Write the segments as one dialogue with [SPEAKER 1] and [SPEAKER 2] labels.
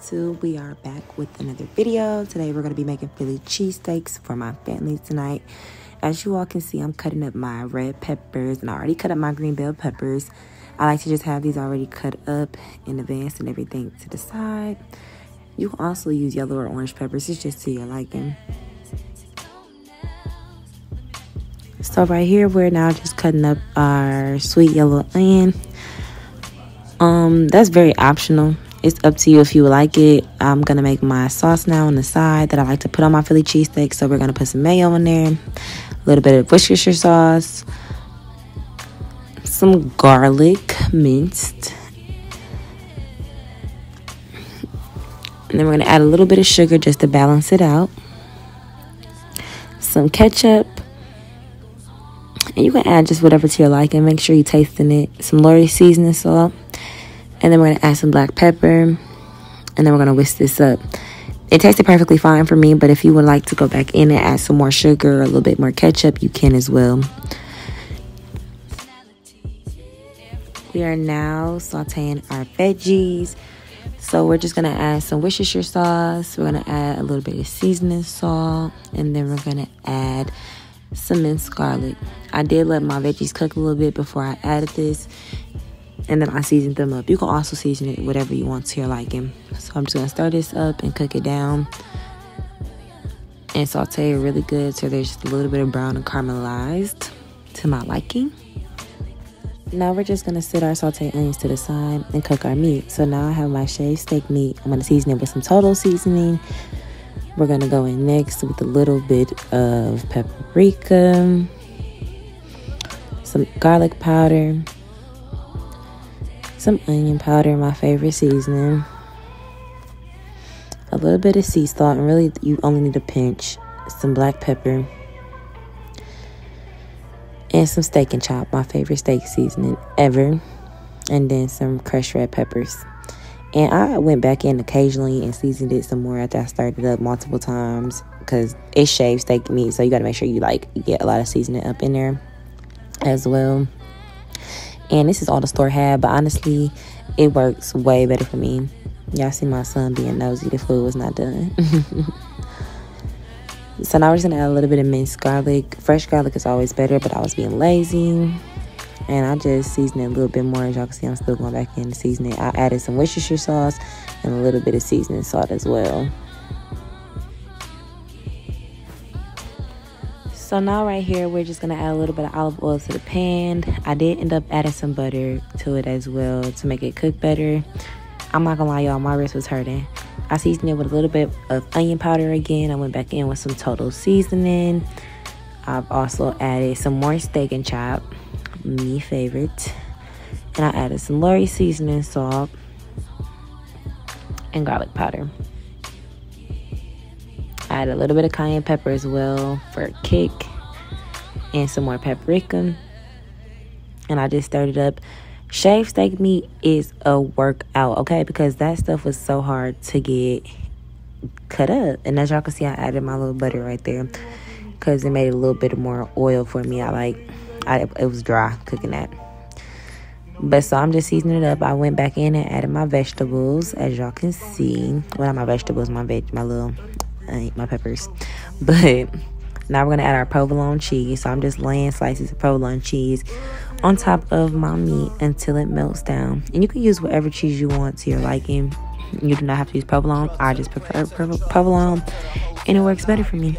[SPEAKER 1] YouTube, we are back with another video. Today we're going to be making Philly cheesesteaks for my family tonight. As you all can see, I'm cutting up my red peppers, and I already cut up my green bell peppers. I like to just have these already cut up in advance and everything to the side. You can also use yellow or orange peppers, it's just to your liking. So right here, we're now just cutting up our sweet yellow onion. That's very optional. It's up to you if you would like it. I'm gonna make my sauce now on the side that I like to put on my Philly cheesesteak. So we're gonna put some mayo in there, a little bit of Worcestershire sauce, some garlic minced, and then we're gonna add a little bit of sugar just to balance it out, some ketchup, and you can add just whatever to your liking. Make sure you tasting it. Some Lori seasoning salt. And then we're going to add some black pepper. And then we're going to whisk this up. It tasted perfectly fine for me. But if you would like to go back in and add some more sugar or a little bit more ketchup, you can as well. We are now sauteing our veggies. So we're just going to add some Worcestershire sauce. We're going to add a little bit of seasoning salt. And then we're going to add some minced garlic. I did let my veggies cook a little bit before I added this. And then I seasoned them up. You can also season it whatever you want to your liking. So I'm just going to stir this up and cook it down. And saute it really good so there's just a little bit of brown and caramelized to my liking. Now we're just going to set our sauteed onions to the side and cook our meat. So now I have my shaved steak meat. I'm going to season it with some total seasoning. We're going to go in next with a little bit of paprika, some garlic powder, some onion powder, my favorite seasoning, a little bit of sea salt, and really you only need a pinch, some black pepper, and some steak and chop, my favorite steak seasoning ever, and then some crushed red peppers. And I went back in occasionally and seasoned it some more after I started up multiple times because it's shaved steak meat, so you got to make sure you get a lot of seasoning up in there as well. And this is all the store had, but honestly, it works way better for me. Y'all see my son being nosy. The food was not done. So now we're just going to add a little bit of minced garlic. Fresh garlic is always better, but I was being lazy. And I just seasoned it a little bit more. As y'all can see, I'm still going back in to season it. I added some Worcestershire sauce and a little bit of seasoning salt as well. So now right here, we're just going to add a little bit of olive oil to the pan. I did end up adding some butter to it as well to make it cook better. I'm not going to lie, y'all, my wrist was hurting. I seasoned it with a little bit of onion powder again. I went back in with some total seasoning. I've also added some more steak and chop, me favorite. And I added some Lori seasoning salt and garlic powder. I added a little bit of cayenne pepper as well for a kick, and some more paprika. And I just stirred it up. Shaved steak meat is a workout, okay? Because that stuff was so hard to get cut up. And as y'all can see, I added my little butter right there because it made a little bit more oil for me. It was dry cooking that. But so I'm just seasoning it up. I went back in and added my vegetables, as y'all can see. Well, not my vegetables, my peppers. But now we're gonna add our provolone cheese. So I'm just laying slices of provolone cheese on top of my meat until it melts down. And you can use whatever cheese you want to your liking. You do not have to use provolone. I just prefer provolone, and it works better for me.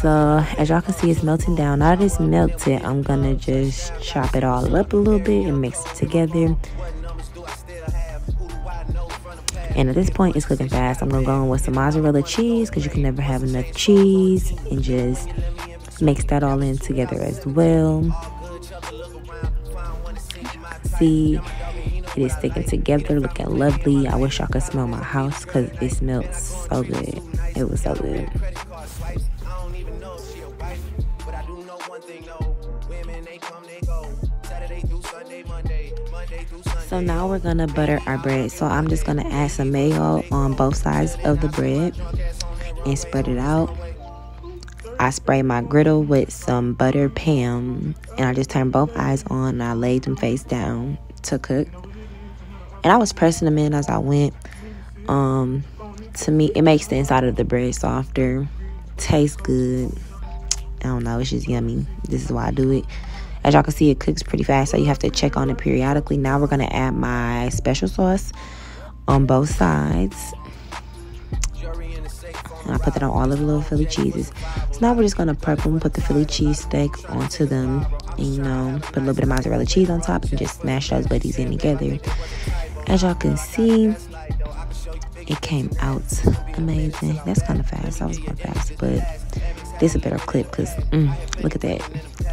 [SPEAKER 1] So as y'all can see, it's melting down. Now that it's melted, I'm gonna just chop it all up a little bit and mix it together. And at this point, it's cooking fast. I'm going to go in with some mozzarella cheese because you can never have enough cheese. And just mix that all in together as well. See, it is sticking together, looking lovely. I wish y'all could smell my house because it smells so good. It was so good. So now we're gonna butter our bread. So I'm just gonna add some mayo on both sides of the bread and spread it out. I spray my griddle with some butter Pam, and I just turned both eyes on and I laid them face down to cook. And I was pressing them in as I went. To me, it makes the inside of the bread softer. Tastes good. I don't know, it's just yummy. This is why I do it. As y'all can see, it cooks pretty fast, so you have to check on it periodically. Now we're gonna add my special sauce on both sides. And I put that on all of the little Philly cheeses. So now we're just gonna prep them, put the Philly cheesesteak onto them, and, you know, put a little bit of mozzarella cheese on top and just smash those buddies in together. As y'all can see, it came out amazing. That's kind of fast. I was going fast, but this is a better clip because look at that.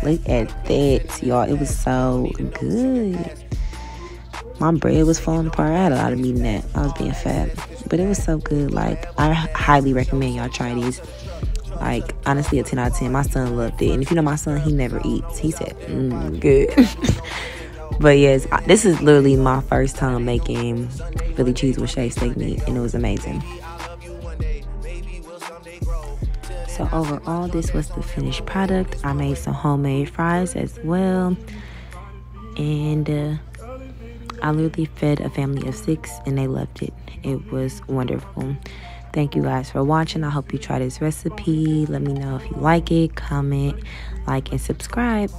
[SPEAKER 1] Look at that, y'all. It was so good. My bread was falling apart. I had a lot of meat in that. I was being fat, but it was so good. Like, I highly recommend y'all try these. Like, honestly, a 10 out of 10. My son loved it. And if you know my son, he never eats. He said, good. But yes, this is literally my first time making Philly cheese with shaved steak meat, and it was amazing. So overall, this was the finished product. I made some homemade fries as well. And I literally fed a family of 6, and they loved it. It was wonderful. Thank you guys for watching. I hope you try this recipe. Let me know if you like it. Comment, like, and subscribe.